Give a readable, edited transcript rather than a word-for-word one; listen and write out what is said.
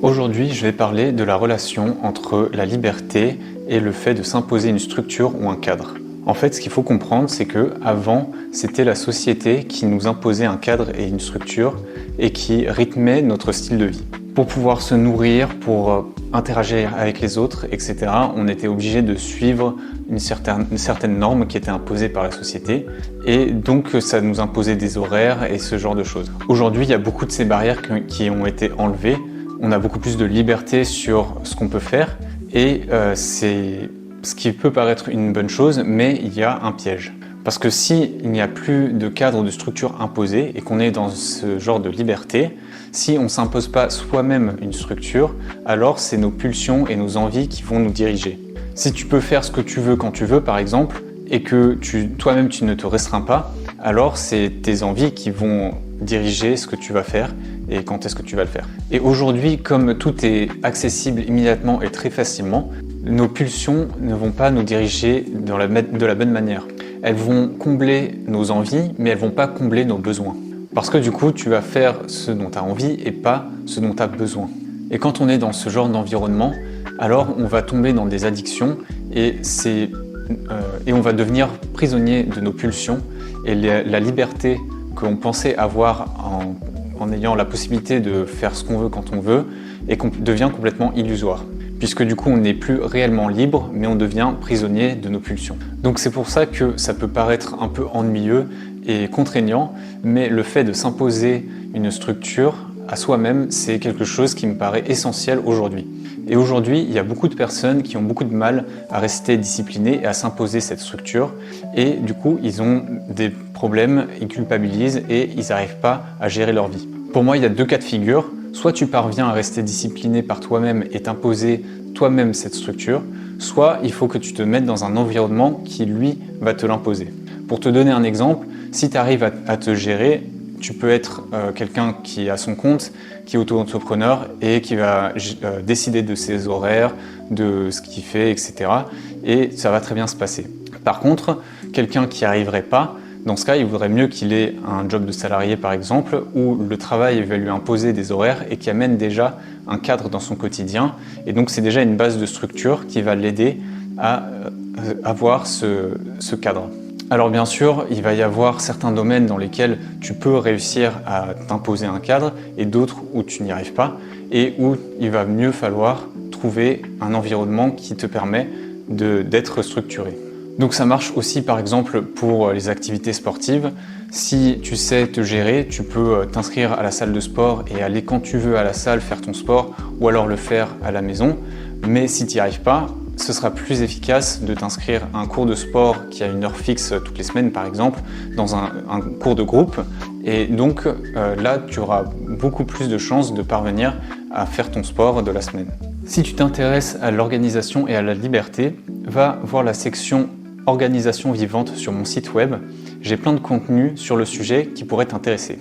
Aujourd'hui, je vais parler de la relation entre la liberté et le fait de s'imposer une structure ou un cadre. En fait, ce qu'il faut comprendre, c'est que avant, c'était la société qui nous imposait un cadre et une structure et qui rythmait notre style de vie. Pour pouvoir se nourrir, pour interagir avec les autres, etc., on était obligé de suivre une certaine norme qui était imposée par la société et donc ça nous imposait des horaires et ce genre de choses. Aujourd'hui, il y a beaucoup de ces barrières qui ont été enlevées. On a beaucoup plus de liberté sur ce qu'on peut faire et c'est ce qui peut paraître une bonne chose, mais il y a un piège. Parce que s'il n'y a plus de cadre, de structure imposée et qu'on est dans ce genre de liberté, si on ne s'impose pas soi-même une structure, alors c'est nos pulsions et nos envies qui vont nous diriger. Si tu peux faire ce que tu veux quand tu veux, par exemple, et que toi-même tu ne te restreins pas, alors c'est tes envies qui vont diriger ce que tu vas faire et quand est-ce que tu vas le faire. Et aujourd'hui, comme tout est accessible immédiatement et très facilement, nos pulsions ne vont pas nous diriger de la bonne manière. Elles vont combler nos envies, mais elles ne vont pas combler nos besoins. Parce que du coup, tu vas faire ce dont tu as envie et pas ce dont tu as besoin. Et quand on est dans ce genre d'environnement, alors on va tomber dans des addictions et on va devenir prisonnier de nos pulsions et la liberté qu'on pensait avoir en ayant la possibilité de faire ce qu'on veut quand on veut et qu'on devient complètement illusoire. Puisque du coup on n'est plus réellement libre, mais on devient prisonnier de nos pulsions. Donc c'est pour ça que ça peut paraître un peu ennuyeux et contraignant, mais le fait de s'imposer une structure à soi-même, c'est quelque chose qui me paraît essentiel aujourd'hui. Et aujourd'hui, il y a beaucoup de personnes qui ont beaucoup de mal à rester disciplinées et à s'imposer cette structure. Et du coup, ils ont des problèmes, ils culpabilisent et ils n'arrivent pas à gérer leur vie. Pour moi, il y a deux cas de figure. Soit tu parviens à rester discipliné par toi-même et t'imposer toi-même cette structure, soit il faut que tu te mettes dans un environnement qui, lui, va te l'imposer. Pour te donner un exemple, si tu arrives à te gérer, tu peux être quelqu'un qui est à son compte, qui est auto-entrepreneur et qui va décider de ses horaires, de ce qu'il fait, etc. Et ça va très bien se passer. Par contre, quelqu'un qui n'y arriverait pas, dans ce cas, il vaudrait mieux qu'il ait un job de salarié par exemple, où le travail va lui imposer des horaires et qui amène déjà un cadre dans son quotidien. Et donc c'est déjà une base de structure qui va l'aider à avoir ce cadre. Alors bien sûr, il va y avoir certains domaines dans lesquels tu peux réussir à t'imposer un cadre et d'autres où tu n'y arrives pas et où il va mieux falloir trouver un environnement qui te permet d'être structuré. Donc ça marche aussi par exemple pour les activités sportives. Si tu sais te gérer, tu peux t'inscrire à la salle de sport et aller quand tu veux à la salle faire ton sport ou alors le faire à la maison. Mais si tu n'y arrives pas, ce sera plus efficace de t'inscrire à un cours de sport qui a une heure fixe toutes les semaines par exemple, dans un cours de groupe. Et donc là, tu auras beaucoup plus de chances de parvenir à faire ton sport de la semaine. Si tu t'intéresses à l'organisation et à la liberté, va voir la section Organisation vivante sur mon site web. J'ai plein de contenus sur le sujet qui pourraient t'intéresser.